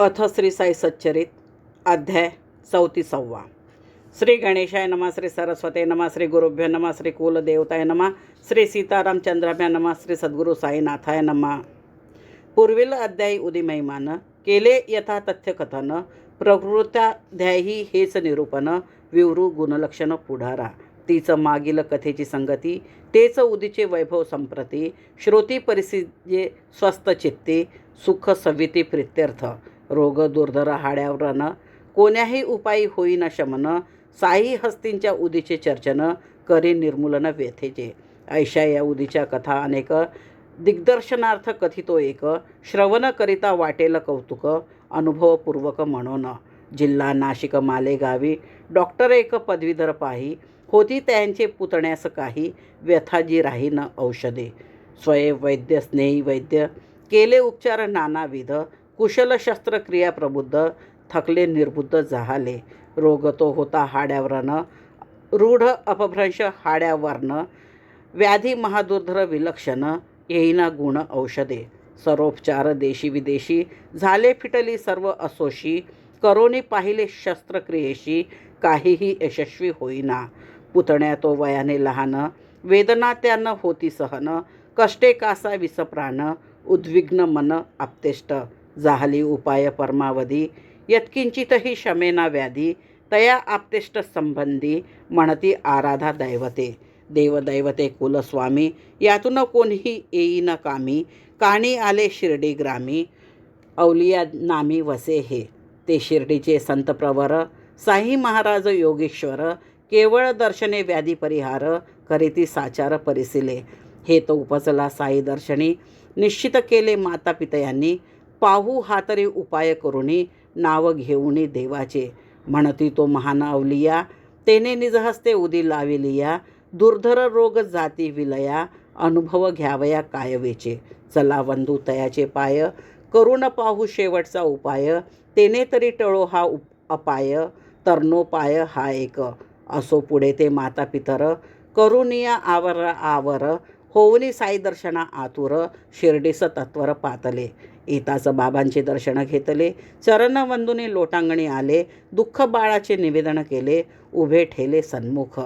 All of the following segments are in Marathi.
अथ श्री साई सच्चरित अध्याय 34. श्री गणेशाय नमः, श्री सरस्वते नमः, श्री गुरुभ्यो नमः, श्री कुलदेवताय नमः, श्री सीतारामचंद्राभ्या नमः, श्री सद्गुरु साईनाथाय नमः. पूर्वील अध्यायी उदी महिमान केले यथा तथ्य कथन, प्रकृत्याध्यायी हेच निरूपण, विवरू गुणलक्षण पुढारा, तीच मागील कथेची संगती, तेच उदीचे वैभव संप्रती, श्रोती परिस्थिती स्वस्थ चित्ते, सुख सविती प्रित्यर्थ, रोग दुर्धर हाड्यावरन, कोण्याही उपायी होईना शमन, साई हस्तींच्या उदीचे चर्चन, करी निर्मूलन व्यथेचे. ऐशा या उदीच्या कथा अनेक, दिग्दर्शनार्थ कथितो एक, श्रवण करिता वाटेल कौतुक, अनुभवपूर्वक म्हणून. जिल्हा नाशिक मालेगावी डॉक्टर एक पदवीधर पाही, होती त्यांचे पुतण्यास काही, व्यथाजी राही न औषधे. स्वयं वैद्य स्नेही वैद्य, केले उपचार नानाविध, कुशल शस्त्रक्रिया प्रबुद्ध, थकले निर्बुद्ध जाहले. रोग तो होता हाड्यावरन, रूढ अपभ्रंश हाड्यावरन, व्याधी महादुर्धर विलक्षण, येईना गुण औषधे. सर्वोपचार देशी विदेशी, झाले फिटली सर्व असोशी, करोनी पाहिले शस्त्रक्रियेशी, काहीही यशस्वी होईना. पुतण्या तो वयाने लहान, वेदना त्यानं होती सहन, कष्टे कासा विषप्राण, उद्विग्न मन आप्तेष्ट. जाहली उपाय परमावधी, यत्किंचितही शमेना व्याधी, तया आप्तेष्ट संबंधी, म्हणती आराधा दैवते. देवदैवते कुलस्वामी, यातून कोणीही येईन कामी, काणी आले शिर्डी ग्रामी, अवलिया नामी वसे हे. ते शिर्डीचे संत प्रवर, साई महाराज योगेश्वर, केवळ दर्शने व्याधी परिहार, करीती साचार परिसिले. हे तो उपजला साई दर्शनी, निश्चित केले माता पितयांनी, पाहू हातरी उपाय करुनी, नाव घेऊनी देवाचे. म्हणती तो महान अवलिया, तेने निजहस्ते उदी लाविलिया, दुर्धर रोग जाती विलया, अनुभव घ्यावया कायवेचे. चला वंदू तयाचे पाय, करून पाहू शेवटचा उपाय, तेने तरी टळो हा अपाय, तरनो पाय हा एक. असो पुढे ते माता पितर, करुनिया आवर आवर, होवनी साई दर्शना आतुर, शिर्डीस तत्वर पातले. येताच बाबांचे दर्शन घेतले, चरण वंदुनी लोटांगणी आले, दुःख बाळाचे निवेदन केले, उभे ठेले सन्मुख.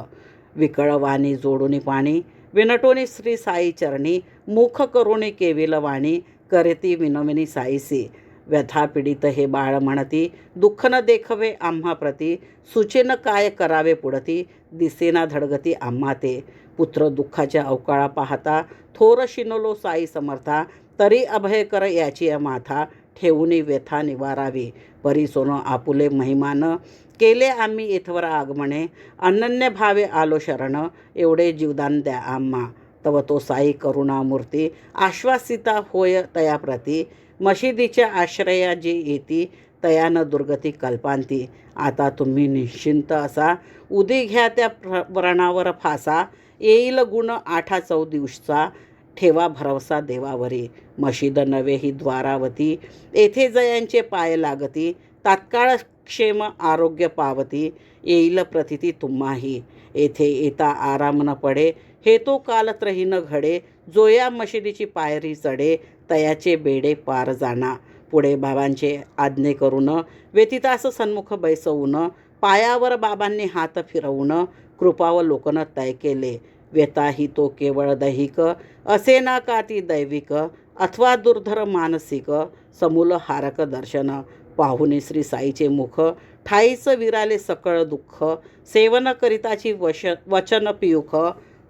विकळवाणी जोडुनी पाणी, विनटोनी श्री साई चरणी, मुख करुणी केविल वाणी, करती विनवणी साईसी. व्यथा पीडित हे बाळ म्हणती, दुःख न देखवे आम्हा प्रती, सुचेन काय करावे पुढती, दिसेना धडगती आम्हा ते. पुत्र दुःखाच्या अवकाळा पाहता, थोर शिनलो साई समर्था, तरी अभय कर याची माथा, ठेवूनी व्यथा निवारावी. परी सोनो आपुले महिमान, केले आम्ही येथवर आगमने, अनन्य भावे आलो शरण, एवढे जीवदान द्या आम्हा. तव तो साई करुणामूर्ती, आश्वासिता होय तयाप्रती, मशिदीच्या आश्रया जी येती, तयान दुर्गती कल्पांती. आता तुम्ही निश्चिंत असा, उदी घ्या त्या व्रणावर फासा, येईल गुण 8 दिवसा, ठेवा भरवसा देवावरी. मशिद नवे ही द्वारावती, येथे जयांचे पाय लागती, तात्काळ क्षेम आरोग्य पावती, येईल प्रतिती तुम्हाही. येथे येता आराम न पडे, हे तो कालत्रही न घडे, जो या मशिदीची पायरी चढे, तयाचे बेडे पार जाणा. पुढे बाबांचे आज्ञे करून, व्यतितास सन्मुख बैसवून, पायावर बाबांनी हात फिरवून, कृपावलोकन तय केले. व्यथा ही तो केवळ दैहिक, असे ना का ती दैविक, अथवा दुर्धर मानसिक, समूल हारक दर्शन. पाहुणे श्री साईचे मुख, ठाईच विराले सकळ दुःख, सेवन करिताची वचन पियुख,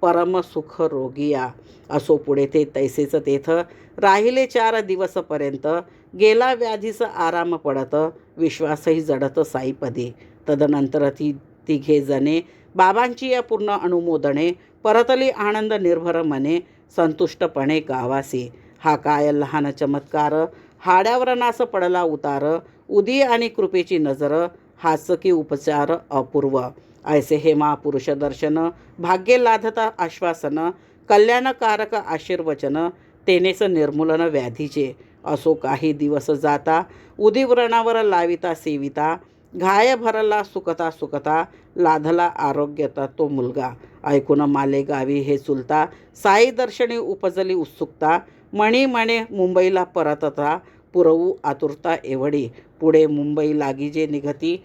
परम सुख रोगिया. असो पुढे ते तैसेच तेथ, राहिले 4 दिवसपर्यंत, गेला व्याधीस आराम पडत, विश्वासही जडत साईपदी. तदनंतर ती तिघे जणे, बाबांची या पूर्ण अनुमोदने, परतली आनंद निर्भर मने, संतुष्टपणे गावासी. हा काय लहान चमत्कार, हाड्यावरनास पडला उतार, उदी आणि कृपेची नजर, हाच की उपचार अपूर्व. ऐसे हे महापुरुष दर्शन, भाग्य लाधता आश्वासन, कल्याणकारक आशीर्वचन, तेनेच निर्मूलन व्याधीचे. असो काही दिवस जाता, उदी व्रणावर लाविता सेविता, घाय भरला सुकता सुकता, लाधला आरोग्यता तो मुलगा. ऐकून मालेगावी हे चुलता, साई दर्शनी उपजली उत्सुकता, मणी म्हणे मुंबईला परतता, पुरवू आतुरता एवढी, पुढे मुंबई लागी निघती,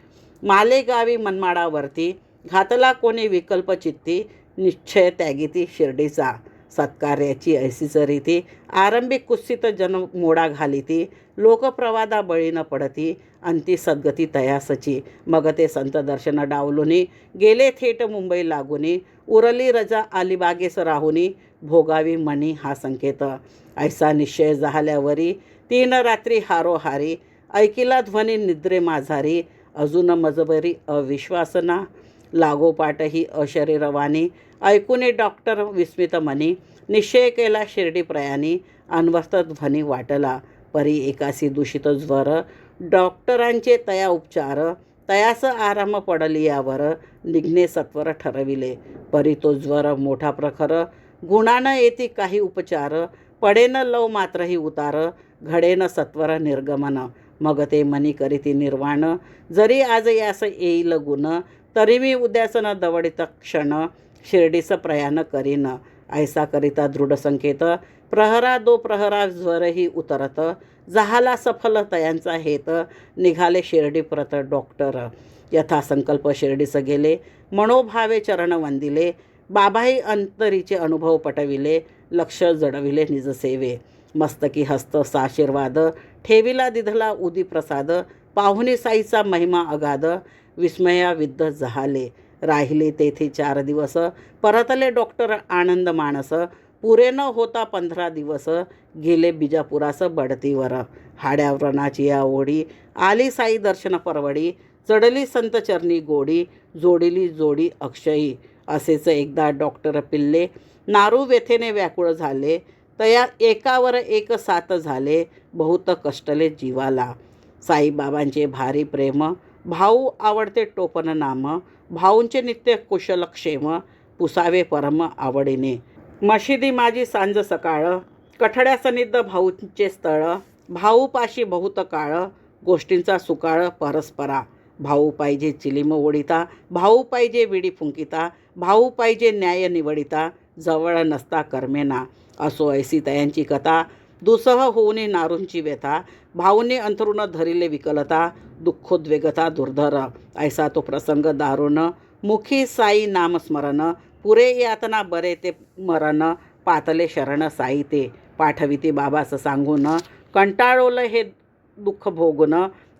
मालेगावी मनमाडावरती, घातला कोणी विकल्प चित्ती, निश्चय त्यागिती शिर्डीचा, सत्कार्याची ऐसीच रीती, आरंभिक कुस्सीत मोडा घालिती, लोकप्रवादा बळी न पडती, अंती सद्गती तयासची, मग ते संत दर्शन डावलुनी, गेले थेट मुंबई लागुनी, उरली रजा अलिबागेस राहुनी, भोगावी मनी हा संकेत, ऐसा निश्चय झाल्यावरी, 3 रात्री हारोहारी, ऐकिला ध्वनी निद्रे माझारी, अजून मजबरी अविश्वासना, लागोपाठ ही अशरीरवाणी, ऐकूने डॉक्टर विस्मित मनी, निश्चय केला शिर्डी प्रयाणी, अन्वस्थ ध्वनी वाटला, परी एकासी दूषित ज्वर, डॉक्टरांचे तया उपचार, तयास आराम पडली यावर, निघणे सत्वर ठरविले, परी तो ज्वर मोठा प्रखर, गुणानं येती काही उपचार, पडेन लव मात्रही उतार, घडेन सत्वर निर्गमन, मग ते मनी करीती निर्वाण, जरी आज यास येईल गुण, तरी मी उद्यासन दवडित क्षण, शिर्डीस प्रयाण करीन, ऐसा करिता दृढ संकेत, प्रहरा दो प्रहरा ज्वरही उतरत, झाला सफल तयांचा हेत, निघाले शिर्डी प्रत डॉक्टर, यथासंकल्प शिर्डीस गेले, मनोभावे चरण वंदिले, बाबाही अंतरीचे अनुभव पटविले, लक्ष जडविले निजसेवे, मस्तकी हस्त साशीर्वाद, ठेविला दिधला उदी प्रसाद, पाहुणी साईचा महिमा अगाध, विस्मयाविद्ध जहाले, राहिले तेथे 4 दिवस, परतले डॉक्टर आनंद मानस, पुरे न होता 15 दिवस, गेले बिजापुरास बढतीवर, हाड्या व्रणाची या ओढी, आली साई दर्शन परवडी, चढली संत चरणी गोडी, जोडिली जोडी अक्षयी, असेच एकदा डॉक्टर पिल्ले, नारू व्यथेने व्याकुळ झाले, तया एकावर एक 7 झाले, बहुत कष्टले जीवाला, साईबाबांचे भारी प्रेम, भाऊ आवडते टोपण नाम, भाऊंचे नित्य कुशलक्षेम, पुसावे परम आवडीने, मशिदी माझी सांज सकाळ, कठड्या सनिध भाऊंचे स्थळ, भाऊपाशी बहुत काळ, गोष्टींचा सुकाळ परस्परा, भाऊ पाहिजे चिलीम ओढिता, भाऊ पाहिजे विडी फुंकिता, भाऊ पाहिजे न्याय निवडिता, जवळ नसता कर्मेना, असो ऐसी तयांची कथा, दुसह होऊनी नारूंची व्यथा, भाऊने अंथरुण धरिले विकलता, दुःखोद्वेगता दुर्धर, ऐसा तो प्रसंग दारुण, मुखी साई नामस्मरण, पुरे यातना बरे ते मरण, पातले शरण साई ते, पाठविती बाबास सांगून, कंटाळोल हे दुःख भोगून,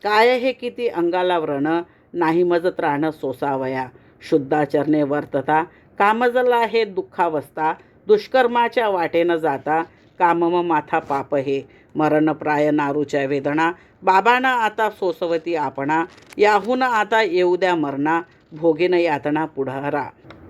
काय हे किती अंगाला व्रण, नाही मज त्राण सोसावया, शुद्धाचरणे वर्तता, कामजला हे दुःखावस्था, दुष्कर्माच्या वाटेनं जाता, कामम माथा पाप हे, मरण प्राय नारूच्या वेदना, बाबांना आता सोसवती आपणा, याहून आता येऊ द्या मरणा, भोगीन यातना पुढारा,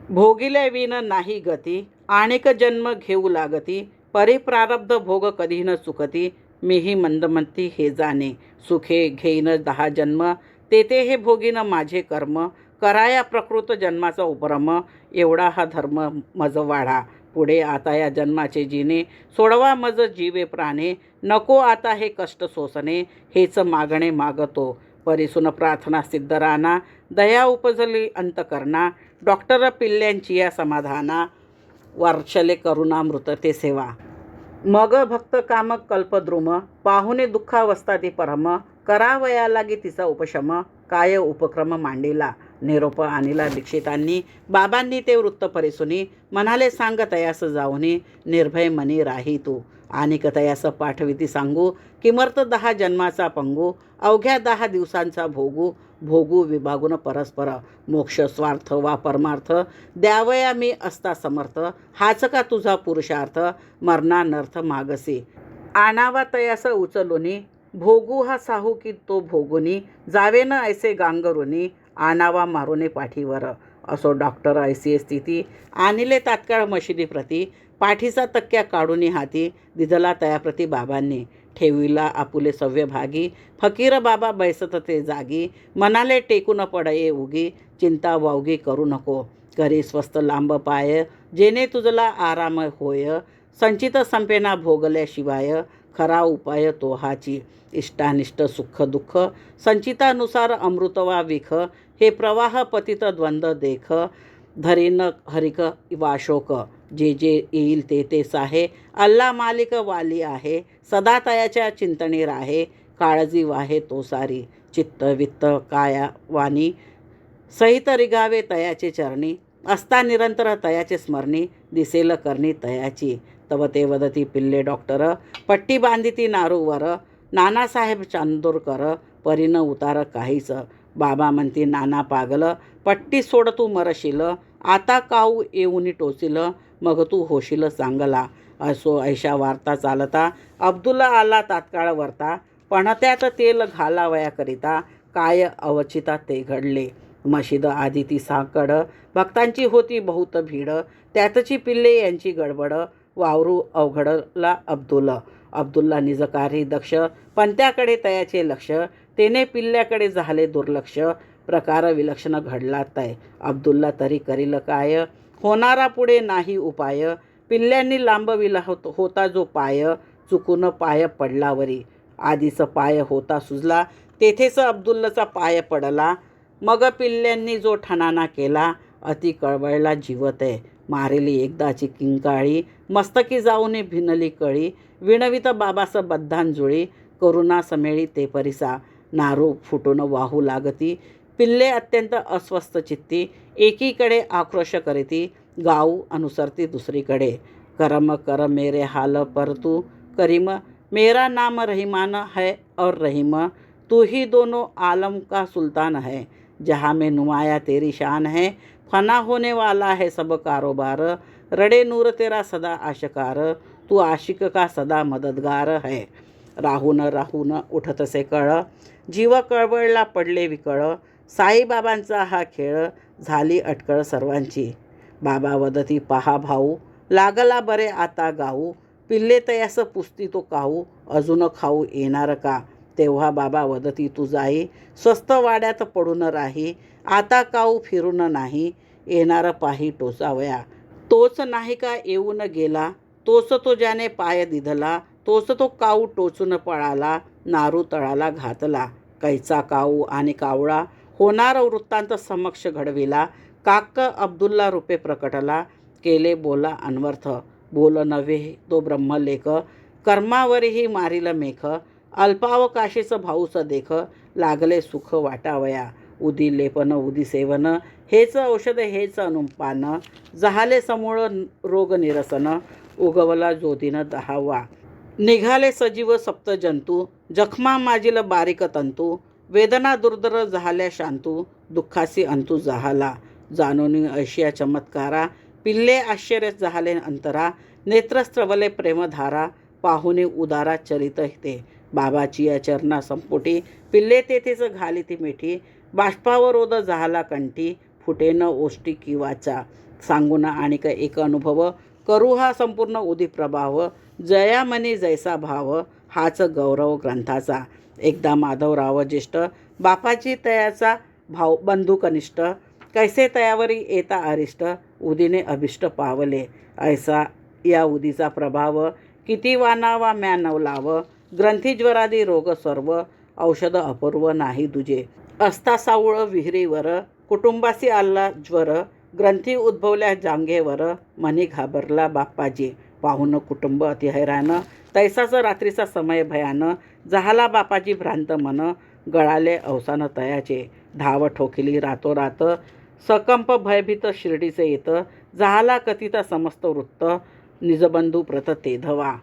भोगिले विन नाही गती, आणिक जन्म घेऊ लागती, परिप्रारब्ध भोग कधी न चुकती, मीही मंदमती हे जाणे, सुखे घेईन 10 जन्म, तेथे हे भोगीन माझे कर्म, कराया प्रकृत जन्माचा उपरम, एवढा हा धर्म मज वाढा, पुढे आता या जन्माचे जिने, सोडवा मज जीवे प्राणे, नको आता हे कष्ट सोसणे, हेच मागणे मागतो, परिसून प्रार्थना सिद्धराना, दया उपजली अंतकरणा, डॉक्टर पिल्ल्यांची या समाधाना, वर्षले करुणामृत ते सेवा, मग भक्त कामक कल्पद्रुम, पाहुणे दुःखावस्था ती परम, करावया लागी तिचा उपशम, काय उपक्रम मांडिला, निरोप आणिला दीक्षितांनी, बाबांनी ते वृत्त परिसुनी, म्हणाले सांग तयास जाऊनी, निर्भय मनी राही तू, आणि तयास पाठविती सांगू, किमर्थ 10 जन्माचा पंगू, अवघ्या 10 दिवसांचा भोगू, भोगू विभागून परस्पर, मोक्ष स्वार्थ वा परमार्थ, द्यावया मी असता समर्थ, हाच का तुझा पुरुषार्थ, मरणानर्थ मागसी, आणावा तयास उचलुनी, भोगू हा साहू की तो भोगुनी, जावे न ऐसे गांगरुनी, आणावा मारुने पाठीवर, असो डॉक्टर ऐसी स्थिती, आणिले तात्काळ मशिदी प्रती, पाठीचा तक्क्या काढूनी हाती, दिधला तयाप्रती बाबांनी, ठेविला आपुले सव्य भागी, फकीर बाबा बैसत ते जागी, मनाले टेकून पडये उगी, चिंता वावगी करू नको, करी स्वस्त लांब पाय, जेणे तुझला आराम होय, संचित संपेना भोगल्याशिवाय, खरा उपाय तो हाची, इष्टानिष्ट सुख दुःख, संचितानुसार अमृतवा विख, हे प्रवाह पतित द्वंद्व देख, धरीन हरिक वाशोक, जे जे येईल ते ते साहे, अल्ला मालिक वाली आहे, सदा तयाच्या चिंतणी राहे, काळजी वाहे तो सारी. चित्त वित्त काया वाणी सहित रिगावे तयाचे चरणी. असता निरंतर तयाचे स्मरणी, दिसेल करणी तयाची. तव ते वदती पिल्ले डॉक्टर, पट्टी बांधिती नारूवर. नानासाहेब चांदोरकर, परीन उतार काहीच. बाबा म्हणती नाना पागल, पट्टी सोड तू मरशील. आता काऊ येऊनी टोचिल, मग तू होशील चांगला. असो ऐशा वार्ता चालता, अब्दुल्ला आला तात्काळ वरता. पणत्यात तेल घालावयाकरिता, काय अवचिता ते घडले. मशीद आधी ती साकड, भक्तांची होती बहुत भीड. त्यातची पिल्ले यांची गडबड, वावरू अवघडला अब्दुल्ला निजकारी दक्ष. पंत्याकडे तयाचे लक्ष, तेने पिल्ल्याकडे झाले दुर्लक्ष. प्रकार विलक्षण घडला तय, अब्दुल्ला तरी करील काय. होणारा पुढे नाही उपाय, पिल्ल्यांनी लांबविला होता जो पाय. चुकून पाय पडलावरी, आधीच पाय होता सुजला. तेथेच अब्दुल्लाचा पाय पडला. मग पिल्ल्यांनी जो ठणाणा केला, अति कळवळला जीवतय. मारेली एकदाची किंकाळी, मस्तकी जाऊन भिनली कळी. विणवित बाबास बद्धांजुळी, करुणा समेळी ते परिसा. नारू फुटून वाहू लागती, पिल्ले अत्यंत अस्वस्थ चित्ती. एकीकडे आक्रोश करीती, गाऊ अनुसरती दुसरीकडे. करम कर मेरे हाल पर तू करीम, मेरा नाम रहीमान है और रहीम. तू ही दोनों आलम का सुल्तान है, जहाँ में नुमाया तेरी शान है. फना होने वाला है सब कारोबार, रडे नूर तेरा सदा आशकार. तू आशिक का सदा मददगार है. राहून राहून उठतसे कळ, जीव कळवळला पडले विकळ. साईबाबांचा हा खेळ, झाली अटकळ सर्वांची. बाबा वदती पहा भाऊ, लागला बरे आता गाऊ. पिल्ले तयास पुसती तो काऊ, अजून खाऊ येणार का. तेव्हा बाबा वदती तू जाई, स्वस्त वाड्यात पडून राही. आता काऊ फिरून नाही, येणार पाही टोचावया. तोच नाही का येऊन गेला, तोच तो ज्याने पाय दिधला. तोच तो काऊ टोचून पळाला, नारू तळाला घातला. कैचा काऊ आणि कावळा, होणार वृत्तांत समक्ष घडविला. काक्क अब्दुल्ला रूपे प्रकटला, केले बोला अन्वर्थ. बोल नव्हे तो ब्रह्मलेख, कर्मावरही मारील मेख. अल्पावकाशीच भाऊस देख, लागले सुख वाटावया. उदी लेपन उदी सेवन, हेच औषध हेच अनुपान. जहाले समूळ रोग निरसन, उगवला ज्योतीनं दहावा. निघाले सजीव सप्त जंतू, जखमा माजील बारीक तंतू. वेदना दुर्धर झाल्या शांतू, दुःखासी अंतू जहाला. जाणून ऐशिया चमत्कारा, पिल्ले आश्चर्य झाले अंतरा. नेत्र स्त्रवले प्रेमधारा, पाहुणे उदारा चरित ते. बाबाची या चरणा संपुटी, पिल्ले तेथेच घाली ती मिठी. बाष्पावरोध झाला कंठी, फुटेन ओष्टी किवाचा. सांगून आणिक एक अनुभव, करू हा संपूर्ण उदी प्रभाव. जयामनी जैसा भाव, हाच गौरव ग्रंथाचा. एकदा माधवराव ज्येष्ठ, बापाची तयाचा भाव बंधू कनिष्ठ. कैसे तयावरी येता अरिष्ट, उदीने अभिष्ट पावले. ऐसा या उदीचा प्रभाव, किती वानावा म्या नवलाव. ग्रंथीज्वरादी रोग सर्व, औषध अपूर्व नाही दुजे. असता सावळ विहिरीवर, कुटुंबासी आला ज्वर. ग्रंथी उद्भवल्या जांघेवर, मनी घाबरला बाप्पाजी. पाहून कुटुंब अति हैराण, तैसाच रात्रीचा समय भयान. झाला बापाजी भ्रांत मन, गळाले अवसान तयाचे. धाव ठोकिली रातोरात, सकंप भयभीत शिर्डीचे येत. झाला कथिता समस्त वृत्त, निजबंधू प्रत तेधवा.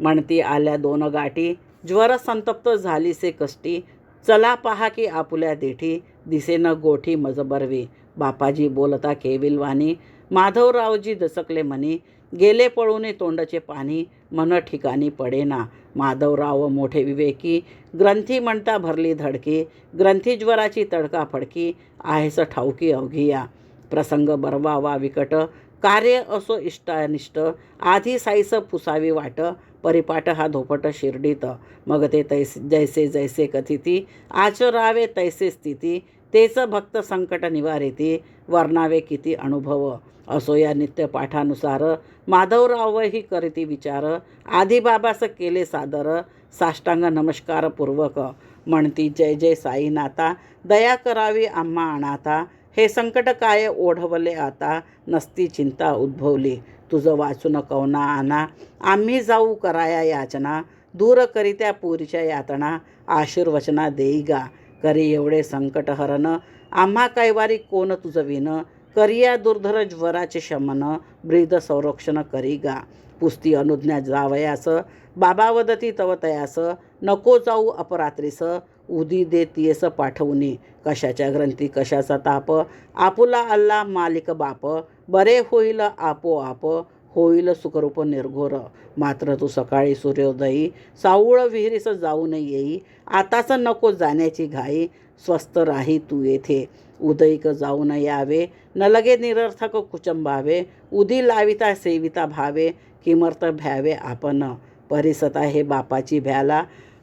म्हणती आल्या दोन गाठी, ज्वर संतप्त झालीसे कष्टी. चला पहा की आपुल्या देठी, दिसेन गोठी मजबरवी. बापाजी बोलता केविलवाणी, माधवरावजी दचकले मनी. गेले पळूने तोंडाचे पाणी, मन ठिकाणी पडेना. माधवराव मोठे विवेकी, ग्रंथी म्हणता भरली धडकी. ग्रंथी ज्वराची तडका फडकी, आहेस ठाऊकी अवघिया. प्रसंग बरवावा विकट, कार्य असो इष्टानिष्ट. आधी साईस पुसावी वाट, परिपाठ हा धोपट शिर्डीत. मग ते जैसे जैसे कथिती, आचरावे तैसे स्थिती. तेच भक्त संकट निवारिती, वर्णावे किती अनुभव. असो या नित्यपाठानुसार, माधवरावही करीती विचार. आधी बाबास केले सादर, साष्टांग नमस्कार पूर्वक. म्हणती जय जय साईनाथा, दया करावी आम्हा अनाथा. हे संकट काय ओढवले आता, नसती चिंता उद्भवली. तुझं वाचून कवना आणा, आम्ही जाऊ कराया याचना. दूर करीत्या पुरीच्या यातना, आशीर्वचना देई गा. करी एवढे संकट हरण, आम्हा कैवारी कोण तुझं विन. करिया दुर्धर ज्वराचे शमन, ब्रीद संरक्षण करी गा. पुस्ती अनुज्ञा जावयास, बाबा वदती तव तयास. नको जाऊ अपरात्रीस, उदी दे तियेस पाठवूनी. कशाच्या ग्रंथी कशाचा ताप, आपुला अल्ला मालिक बाप. बरे होईल आपोआप, होईल सुखरूप निर्घोर. मात्र तू सकाळी सूर्योदयी, सावळ विहिरीस जाऊन येई. आताच नको जाण्याची घाई, स्वस्थ राही तू येथे. उदयिक जाऊन यावे, न लगे निरर्थक कुचंबावे. उदी लाविता सेविता भावे, किमर्थ भ्यावे आपण. परिसता हे बापाची भ्याला,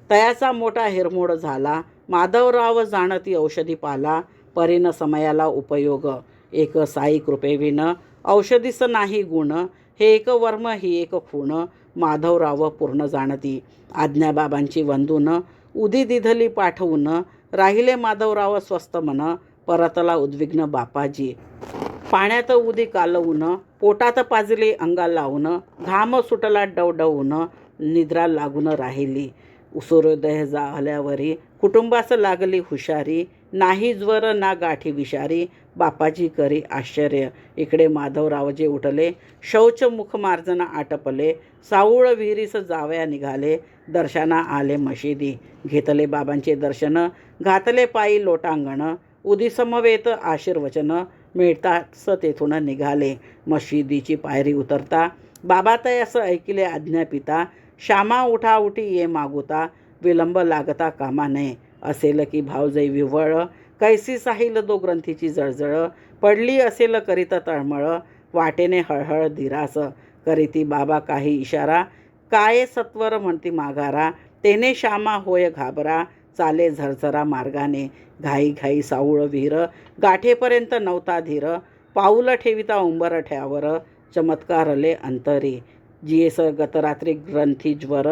तयाचा मोठा हिरमोड झाला. माधवराव जाणती औषधी पाला, परीन समयाला उपयोग. एक साई कृपेविन, औषधीस नाही गुण. हे एक वर्म ही एक खूण, माधवराव पूर्ण जाणती. आज्ञा बाबांची वंदून, उदी दिधली पाठवून. राहिले माधवराव स्वस्थ मन, परतला उद्विग्न बापाजी. पाण्यात उदी कालवून, पोटात पाजली अंगा लावून. घाम सुटला डवडवून, निद्रा लागून राहिली. सूर्योदय झाल्यावरी, कुटुंबास लागली हुशारी. नाही ज्वर ना गाठी विषारी, बापाजी करी आश्चर्य. इकडे माधवरावजे उठले, शौच मुखमार्जन आटपले. सावळ विहिरीस जावया निघाले, दर्शना आले मशिदी. घेतले बाबांचे दर्शन, घातले पायी लोटांगण. उदी समवेत आशीर्वचन, मिळताच तेथून निघाले. मशिदीची पायरी उतरता, बाबा तयास ऐकिले आज्ञापिता. श्यामा उठा उठी ये मागुता, विलंब लागता कामा नये. असेल की भावजई विव्हळ, कैसी साहिल दो ग्रंथीची जळजळ. पडली असेल करीत तळमळ, वाटेने हळहळ धीरास. करीती बाबा काही इशारा, काय सत्वर म्हणती माघारा. तेने श्यामा होय घाबरा, चाले झरझरा मार्गाने. घाई घाई सावळ विहीर, गाठेपर्यंत नव्हता धीर. पाऊल ठेविता उंबरठ्यावर, चमत्कारले अंतरी. जियेस गतरात्री ग्रंथी ज्वर,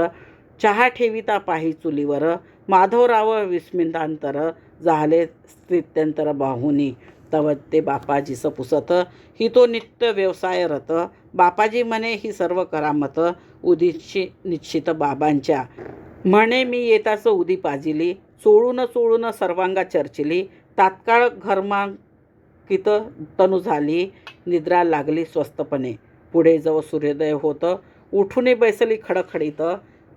चहा ठेविता पाही चुलीवर. माधवराव विस्मितांतर, झाले स्थित्यंतर बाहुनी. तव ते बापाजीस पुसत, ही तो नित्य व्यवसायरत. बापाजी म्हणे ही सर्व करामत, उदीची निश्चित बाबांच्या. म्हणे मी येताच उदी पाजिली, चोळून चोळून सर्वांगा चर्चिली. तात्काळ घर्मांकित तनु झाली, निद्रा लागली स्वस्तपणे. पुढे जव सूर्योदय होत, उठून बैसली खडखडीत.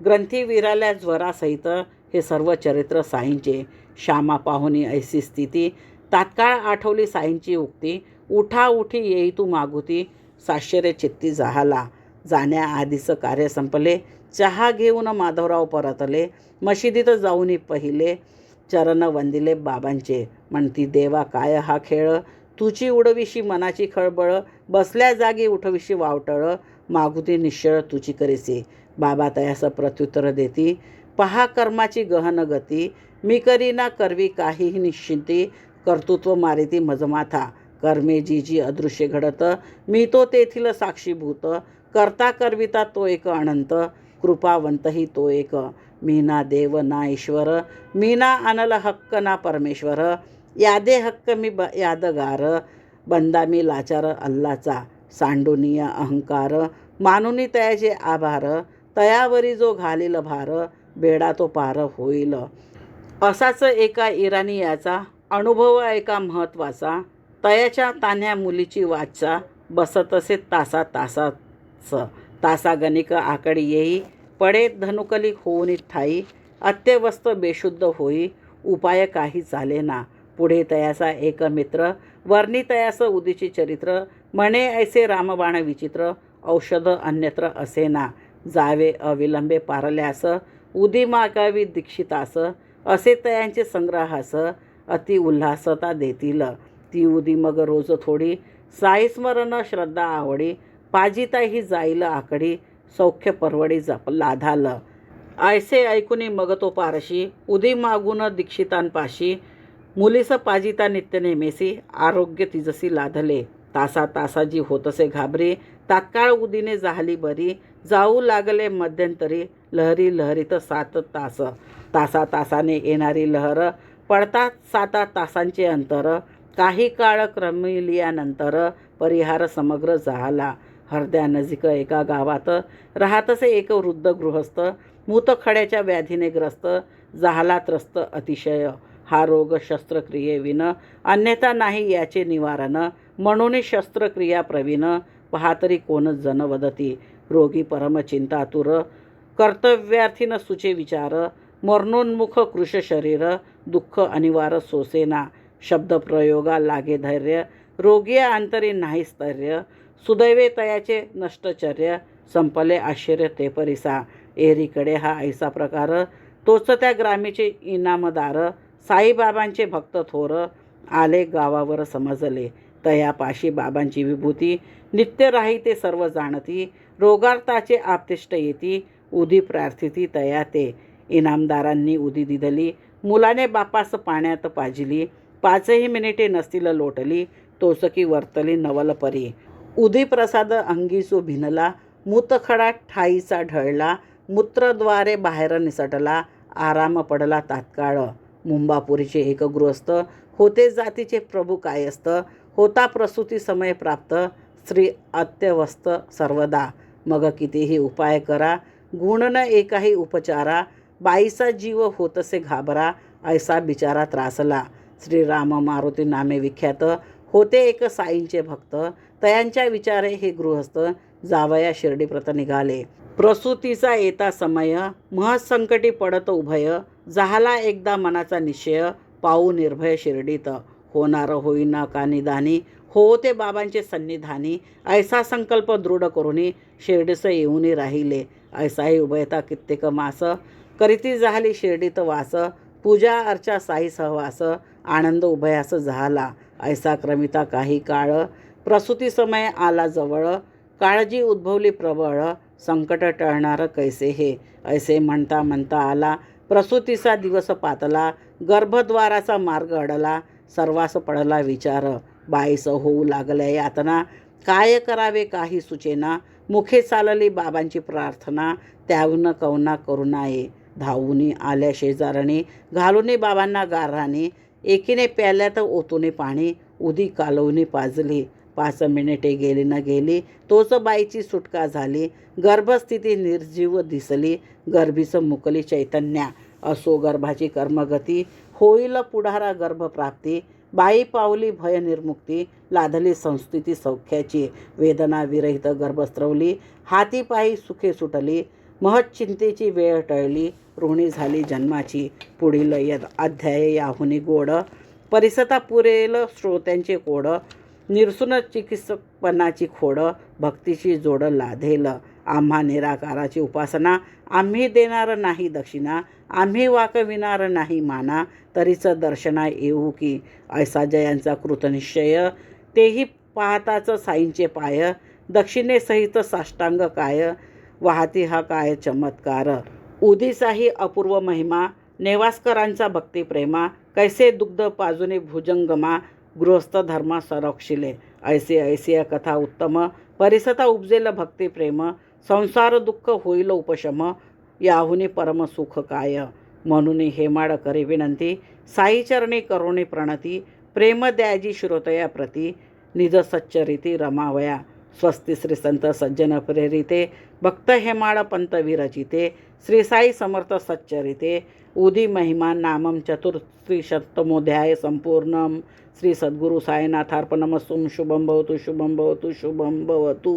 ग्रंथी विराल्या ज्वरासहित, हे सर्व चरित्र साईंचे. श्यामा पाहुनी ऐसी स्थिती, तात्काळ आठवली साईंची उक्ती. उठा उठी येई तू मागुती, साश्चर्य चित्ती झाला. जाण्याआधीच कार्य संपले, चहा घेऊन माधवराव परतले. मशिदीत जाऊन पहिले, चरण वंदिले बाबांचे. म्हणती देवा काय हा खेळ, तुझी उडविशी मनाची खळबळ. बसल्या जागी उठविशी वावटळ, मागुती निश्चळ तुझी करीसी. बाबा तयास प्रत्युत्तर देती, पहा कर्माची गहन गती. मी करीना करवी काहीही निश्चिंती, कर्तृत्व मारिती मजमाथा. कर्मे जी जी अदृश्य घडत, मी तो तेथील साक्षीभूत. करता करविता तो एक अनंत, कृपावंतही तो एक. मी ना देव ना ईश्वर, मी ना अनल हक्क ना परमेश्वर. यादे हक्क मी यादगार, बंदा मी लाचार अल्लाचा. सांडुनीय अहंकार, मानुनी तयाचे आभार. तयावरी जो घालील भार, बेडा तो पार होईल. असाच एका इराणियाचा अनुभव एका महत्त्वाचा. तयाच्या तान्ह्या मुलीची वाचा, बसतसे तासा तासाच. तासा गणिक आकडी येई, पडे धनुकली होऊनी ठाई. अत्यवस्थ बेशुद्ध होई, उपाय काही चाले ना. पुढे तयाचा एक मित्र, वर्णी तयास उदीची चरित्र. म्हणे ऐसे रामबाण विचित्र, औषध अन्यत्र असे ना. जावे अविलंबे पारल्यास, उदी मागावी दीक्षितास. असे तयांचे संग्रहास, अति उल्हासता देतील. ती उदी मग रोज थोडी, साई स्मरण श्रद्धा आवडी. पाजिता ही जाईल आकडी, सौख्य परवडी लाधाल. ऐसे ऐकुनी मग तो पारशी, उदी मागून दीक्षितांपाशी. मुलीस पाजिता नित्य नेमेसी, आरोग्य तिजसी लाधले. तासा तासाजी होतसे घाबरी, तात्काळ उदीने झाली बरी. जाऊ लागले मध्यंतरी, लहरी लहरीत 7 तास. तासा तासाने येणारी लहर, पडतात 7 तासांचे अंतर. काही काळ क्रमिलियानंतर, परिहार समग्र झाला. हृदयानजीक एका गावात राहतसे एक वृद्ध गृहस्थ. मूतखड्याच्या व्याधीने ग्रस्त झाला त्रस्त अतिशय. हा रोग शस्त्रक्रियेविन अन्यथा नाही याचे निवारण. म्हणून शस्त्रक्रिया प्रवीण पहा तरी कोण जन वदती. रोगी परमचिंतातुर कर्तव्यार्थीन सुचे विचार. मरणोन्मुख कृश शरीर दुःख अनिवार्य सोसेना. शब्दप्रयोगा लागे धैर्य रोगी अंतरी नाही स्थैर्य. सुदैवे तयाचे नष्टचर्य संपले आश्चर्य ते परिसा. एरीकडे हा ऐसा प्रकार तोच त्या ग्रामीचे इनामदार. साईबाबांचे भक्त थोर आले गावावर समजले. तयापाशी बाबांची विभूती नित्य राही ते सर्व जाणती. रोगार्ताचे आपतिष्ट येती उदी प्रार्थिती तया ते. इनामदारांनी उदी दिधली मुलाने बापास पाण्यात पाजिली. 5ही मिनिटे नसतील लोटली तोचकी वर्तली नवल परी. उदी प्रसाद अंगीसू भिनला मूतखडा ठाईचा ढळला. मूत्रद्वारे बाहेर निसटला आराम पडला तात्काळ. मुंबापुरीचे एक गृहस्थ होते जातीचे प्रभू कायस्थ. होता प्रसूती समय प्राप्त स्त्री अत्यवस्थ सर्वदा. मग कितीही उपाय करा गुण न एकाही उपचारा. बाईचा जीव होतसे घाबरा ऐसा बिचारा त्रासला. श्रीराम मारुती नामे विख्यात होते एक साईंचे भक्त. तयांच्या विचारे हे गृहस्थ जावया शिर्डी प्रत निघाले. प्रसूतीचा येता समय महत्संकटी पडत उभय. झाला एकदा मनाचा निश्चय पाहू निर्भय शिर्डीत. होणार होईना का निदानी होते बाबांचे सन्निधानी. ऐसा संकल्प दृढ करुनी शिर्डीस येऊन राहिले. ऐसाही उभयता कित्येक मास करीती झाली शिर्डीत वास. पूजा अर्चा साई सहवास आनंद उभयास झाला. ऐसा क्रमिता काही काळ प्रसूती समय आला जवळ. काळजी उद्भवली प्रबळ संकट टळणार कैसे हे. ऐसे म्हणता म्हणता आला प्रसूतीचा दिवस पातला. गर्भद्वाराचा मार्ग अडला सर्वास पडला विचार. बाईस होऊ लागल्या यातना काय करावे काही सुचेना. मुखे चालली बाबांची प्रार्थना त्याहून कवना करुणाये. धावूनी आल्या शेजारणी घालूनी बाबांना गारहाणी. एकीने प्याल्यात ओतूने पाणी उदी कालवूनी पाजली. 5 मिनिटे गेली न गेली तोच बाईची सुटका झाली. गर्भस्थिती निर्जीव दिसली गर्भीस मुकली चैतन्या. असो गर्भाची कर्मगती होईल पुढारा गर्भप्राप्ती. बाई पावली भय निर्मुक्ती लादली संस्थिती सौख्याची. वेदना विरहित गर्भस्त्रवली हाती पायी सुखे सुटली. महच्चिंतेची वेळ टळली ऋणी झाली जन्माची. पुढील अध्याय याहुनी गोड परिसता पुरेल श्रोत्यांचे कोड. निरसून चिकित्सकपणाची खोड भक्तीची जोड लाधेल. आम्हा निराकाराची उपासना आम्ही देणार नाही दक्षिणा. आम्ही वाकविणार नाही माना तरीच दर्शना येऊ की. ऐसा जयांचा कृतनिश्चय तेही पाहताच साईंचे पाय. दक्षिणेसहित साष्टांग काय वाहती हा काय चमत्कार. उदीचाही अपूर्व महिमा नेवास्करांचा भक्तिप्रेमा. कैसे दुग्ध पाजुनी भुजंगमा गृहस्थ धर्मा संरक्षिले. ऐसे ऐसिया कथा उत्तम परिसता उपजेल भक्तिप्रेम. संसार दुःख होईल उपशम याहुनी परम सुख काय. म्हणून हेमाड करी विनंती साईचरणी करुणी प्रणती. प्रेम द्याजी श्रोतया प्रती निज सच्चरिती रमावया. स्वस्ती श्री संत सज्जन प्रेरिते भक्त हेमाड पंत विरचिते. श्री साई समर्थ सच्चरिते उदी महिमा नामम चतुर्त्रिशतमोध्याय संपूर्णम. श्री सद्गुरु साईनाथार्पणमस्तु. शुभम भवतु शुभम भवतु शुभम भवतु.